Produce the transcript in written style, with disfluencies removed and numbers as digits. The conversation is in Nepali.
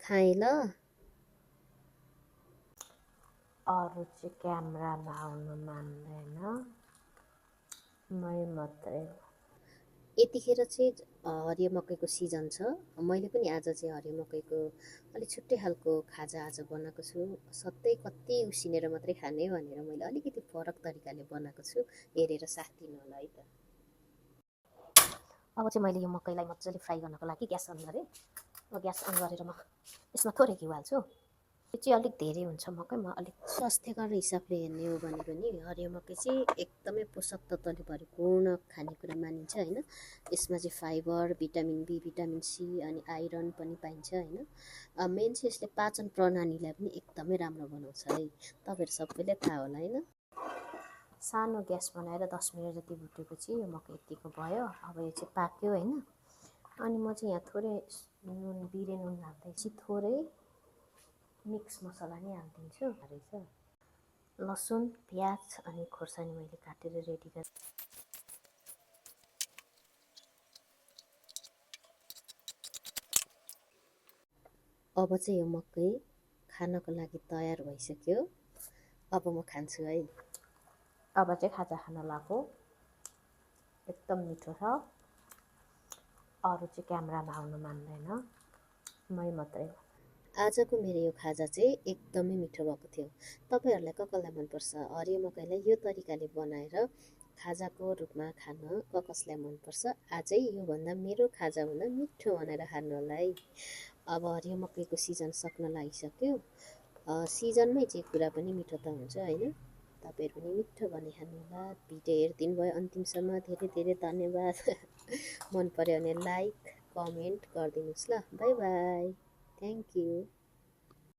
खाएँ ल। अरू चाहिँ क्यामेरामा आउनु मान्दैन, मै मात्रै। यतिखेर चाहिँ हरियो मकैको सिजन छ। मैले पनि आज चाहिँ हरियो मकैको अलिक छुट्टै खालको खाजा आज बनाएको छु। सधैँ कति उसिनेर मात्रै खाने भनेर मैले अलिकति फरक तरिकाले बनाएको छु। हेरेर साथ दिनु होला है त। अब चाहिँ मैले यो मकैलाई मजाले फ्राई गर्नको लागि ग्यास अन गरेँ। ग्यास अन गरेर म यसमा थोरै घिउ हाल्छु। यो चाहिँ अलिक धेरै हुन्छ मकै, म अलिक स्वास्थ्यकर हिसाबले हेर्ने हो भने पनि हरियो मकै चाहिँ एकदमै पोषक तत्त्वले भरिपूर्ण खानेकुरा मानिन्छ होइन। यसमा चाहिँ fibre, vitamin B, vitamin C अनि आइरन पनि पाइन्छ होइन। मेन चाहिँ यसले पाचन प्रणालीलाई पनि एकदमै राम्रो बनाउँछ है। तपाईँहरू सबैलाई थाहा होला होइन। सानो ग्यास बनाएर 10 मिनट जति भुटेपछि यो मकै यतिको भयो। अब यो चाहिँ पाक्यो होइन। अनि म चाहिँ यहाँ थोरै नुन, बिरे नुन हाल्दैछु, थोरै मिक्स मसला नै हालिदिन्छु। रहेछ लसुन, प्याज अनि खोर्सानी मैले काटेर रेडी गरेँ। अब चाहिँ यो मकै खानको लागि तयार भइसक्यो। अब म खान्छु है। अब चाहिँ खाजा खान लाग्यो। एकदम मिठो छ। अरू चाहिँ क्यामेरामा आउनु मान्दैन, मै मात्रै। आजको मेरो यो खाजा चाहिँ एकदमै मिठो भएको थियो। तपाईँहरूलाई कसलाई मनपर्छ? हरियो मकैलाई यो तरिकाले बनाएर खाजाको रूपमा खान कसलाई मनपर्छ? आजै योभन्दा मेरो खाजाभन्दा मिठो बनाएर खानु होला है। अब हरियो मकैको सिजन सक्न लागिसक्यो। सिजनमै जे कुरा पनि मिठो त हुन्छ होइन। तपाईँहरू पनि मिठो बनाइ खानुहोला। भिडियो हेरिदिनु भयो अन्तिमसम्म धेरै धेरै धन्यवाद। मन पर्यो भने लाइक कमेन्ट गरिदिनुहोस् ल। By by. Thank you.